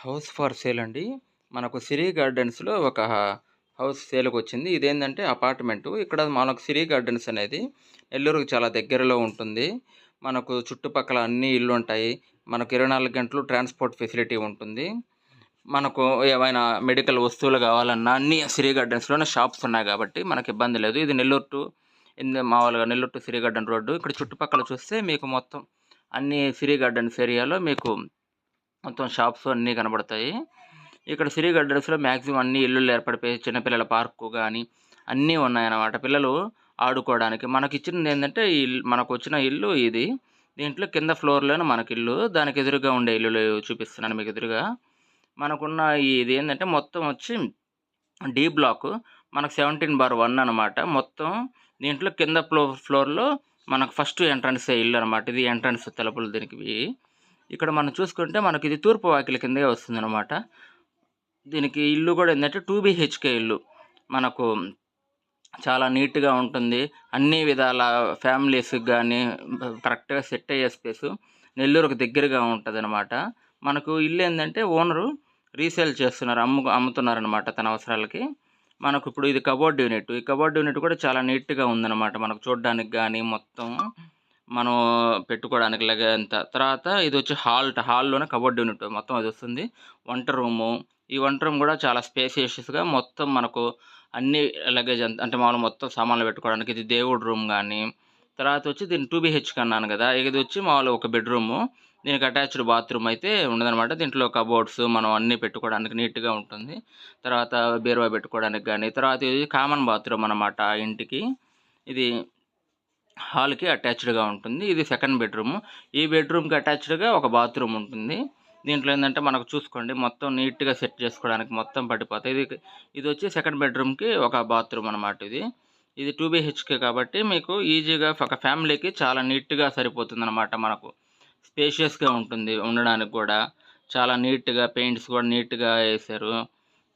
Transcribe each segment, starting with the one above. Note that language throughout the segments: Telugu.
హౌస్ ఫర్ సేల్ అండి. మనకు సిరి గార్డెన్స్‌లో ఒక హౌస్ సేల్‌కొచ్చింది. ఇదేందంటే అపార్ట్‌మెంటు. ఇక్కడ మనకు సిరి గార్డెన్స్ అనేది నెల్లూరుకి చాలా దగ్గరలో ఉంటుంది. మనకు చుట్టుపక్కల అన్ని ఇళ్ళుంటాయి. మనకు 24 గంటలు ట్రాన్స్‌పోర్ట్ ఫెసిలిటీ ఉంటుంది. మనకు ఏవైనా మెడికల్ వస్తువులు గావాలన్నా అన్నీ సిరి గార్డెన్స్‌లోనే షాప్స్ ఉన్నాయి గాబట్టి మనకి ఇబ్బంది లేదు. ఇది నెల్లూరు టు మామూలుగా Nellore to Siri garden road. ఇక్కడ చుట్టుపక్కల చూస్తే మీకు మొత్తం అన్నీ సిరి గార్డెన్స్ ఏరియాలో మీకు మొత్తం షాప్స్ అన్నీ కనబడతాయి. ఇక్కడ సిరి గార్డెన్స్‌లో మాక్సిమం అన్ని ఇల్లులు ఏర్పడిపోయి చిన్నపిల్లల పార్కు గాని, అన్నీ ఉన్నాయన్నమాట. పిల్లలు ఆడుకోవడానికి. మనకిచ్చిందేందంటే మనకొచ్చిన ఇల్లు ఇది. దీంట్లో కింద ఫ్లోర్‌లోనే మనకిల్లు. దానికి ఎదురుగా ఉండే ఇల్లులు చూపిస్తున్నాను మీకు ఎదురుగా. మనకున్న ఇదేందంటే మొత్తం వచ్చి డి బ్లాకు. మనకు 17/1 అనమాట. మొత్తం దీంట్లో కింద ఫ్లోర్‌లో మనకు ఫస్ట్ ఎంట్రన్సే ఇల్లనమాట. ఇది ఎంట్రన్స్ తలుపులు దీనికివి. ఇక్కడ మనం చూసుకుంటే మనకిది తూర్పు వాకిలి కిందే వస్తుందనమాట. దీనికి ఇల్లు గూడా ఏందంటే 2 బీహెచ్‌కే ఇల్లు. మనకు చాలా నీట్‌గా ఉంటుంది. అన్ని విధాల ఫ్యామిలీస్‌కి గానీ కరెక్ట్‌గా సెట్ అయ్యే స్పేసు. నెల్లూరుకు దగ్గరగా ఉంటదనమాట. మనకు ఇల్లేందంటే ఓనరు రీసేల్ చేస్తున్నారు. అమ్ముతున్నారనమాట తన అవసరాలకి. మనకిప్పుడు ఇది కబోర్డ్ యూనిట్. ఈ కబోర్డ్ యూనిట్ కూడా చాలా నీట్‌గా ఉందనమాట. మనకు చూడ్డానికి గానీ మొత్తం మనం పెట్టుకోవడానికి అంత. తర్వాత ఇదొచ్చి హాల్‌లోనే కబోర్డ్ యూనిట్ మొత్తం అదొస్తుంది. వంట రూము. ఈ వంట రూమ్ గూడా చాలా స్పేసియస్‌గా మొత్తం మనకు అన్ని లగేజ్ అంటే మామూలుగా మొత్తం సామాన్లు పెట్టుకోవడానికి ఇది దేవుడి రూమ్ గాని, తర్వాతొచ్చి దీన్ని 2 బీహెచ్‌కే అన్నాను గదా! ఇదొచ్చి మామూలుగా ఒక బెడ్‌రూము. దీనికి అటాచ్డ్ బాత్రూమ్ అయితే ఉండదనమాట. దీంట్లో కబోర్డ్స్ మనం అన్నీ పెట్టుకోవడానికి నీట్‌గా ఉంటుంది. తర్వాత బీరువా పెట్టుకోవడానికి గాని, తర్వాత ఇది కామన్ బాత్రూమ్ అనమాట ఆ ఇంటికి. ఇది హాల్‌కి అటాచ్డ్‌గా ఉంటుంది. ఇది సెకండ్ బెడ్‌రూము. ఈ బెడ్‌రూమ్‌కి అటాచ్డ్‌గా ఒక బాత్రూమ్ ఉంటుంది. దీంట్లో ఏందంటే మనకు చూసుకోండి మొత్తం నీట్‌గా సెట్ చేసుకోవడానికి మొత్తం పట్టిపోతాయి. ఇదొచ్చి సెకండ్ బెడ్‌రూమ్‌కి ఒక బాత్రూమ్ అనమాట ఇది. ఇది 2 బీహెచ్‌కే కాబట్టి మీకు ఈజీగా ఒక ఫ్యామిలీకి చాలా నీట్‌గా సరిపోతుందనమాట మనకు. స్పేషియస్‌గా ఉంటుంది ఉండడానికి గూడా. చాలా నీట్‌గా పెయింట్స్ గూడా నీట్‌గా ఏశారు.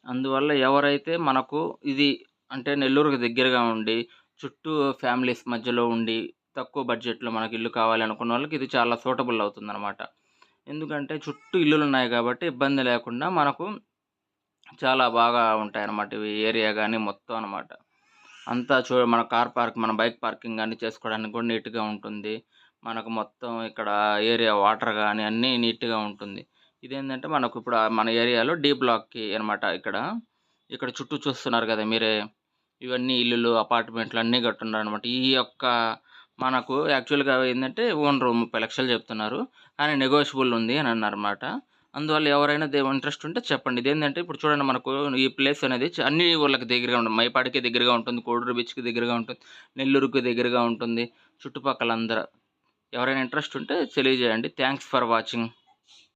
అందువల్ల ఎవరైతే మనకు ఇది అంటే నెల్లూరుకి దగ్గరగా ఉండి, చుట్టూ ఫ్యామిలీస్ మధ్యలో ఉండి, తక్కువ బడ్జెట్‌లో మనకి ఇల్లు కావాలి అనుకున్నోళ్ళకి ఇది చాలా సూటబుల్ అవుతుందనమాట. ఎందుకంటే చుట్టూ ఇల్లులున్నాయి గాబట్టి ఇబ్బంది లేకుండా మనకు చాలా బాగా ఉంటాయన్నమాట. ఇవి ఏరియా గాని మొత్తం అనమాట. అంతా మన కార్ పార్క్, మన బైక్ పార్కింగ్ గాని చేసుకోవడానికి కూడా నీట్‌గా ఉంటుంది. మనకు మొత్తం ఇక్కడ ఏరియా వాటర్ గాని అన్నీ నీట్‌గా ఉంటుంది. ఇదేందంటే మనకిప్పుడు మన ఏరియాలో డి బ్లాక్‌కి అనమాట ఇక్కడ. ఇక్కడ చుట్టూ చూస్తున్నారు గదా మీరే. ఇవన్నీ ఇల్లులు, అపార్ట్‌మెంట్లు అన్నీ కట్టున్నారనమాట. ఈ యొక్క మనకు యాక్చువల్‌గా ఏందంటే ఓనరు 30,00,000 చెప్తున్నారు. కానీ నెగోషియబుల్ ఉంది అని అన్నారన్నమాట. అందువల్ల ఎవరైనా ఇంట్రెస్ట్ ఉంటే చెప్పండి. ఇదేందంటే ఇప్పుడు చూడండి మనకు ఈ ప్లేస్ అనేది అన్ని ఊర్లకి దగ్గరగా ఉంటుంది. మైపాడికి దగ్గరగా ఉంటుంది. కోడూరు బీచ్‌కి దగ్గరగా ఉంటుంది. నెల్లూరుకి దగ్గరగా ఉంటుంది. చుట్టుపక్కల ఎవరైనా ఇంట్రెస్ట్ ఉంటే తెలియజేయండి. Thanks for watching.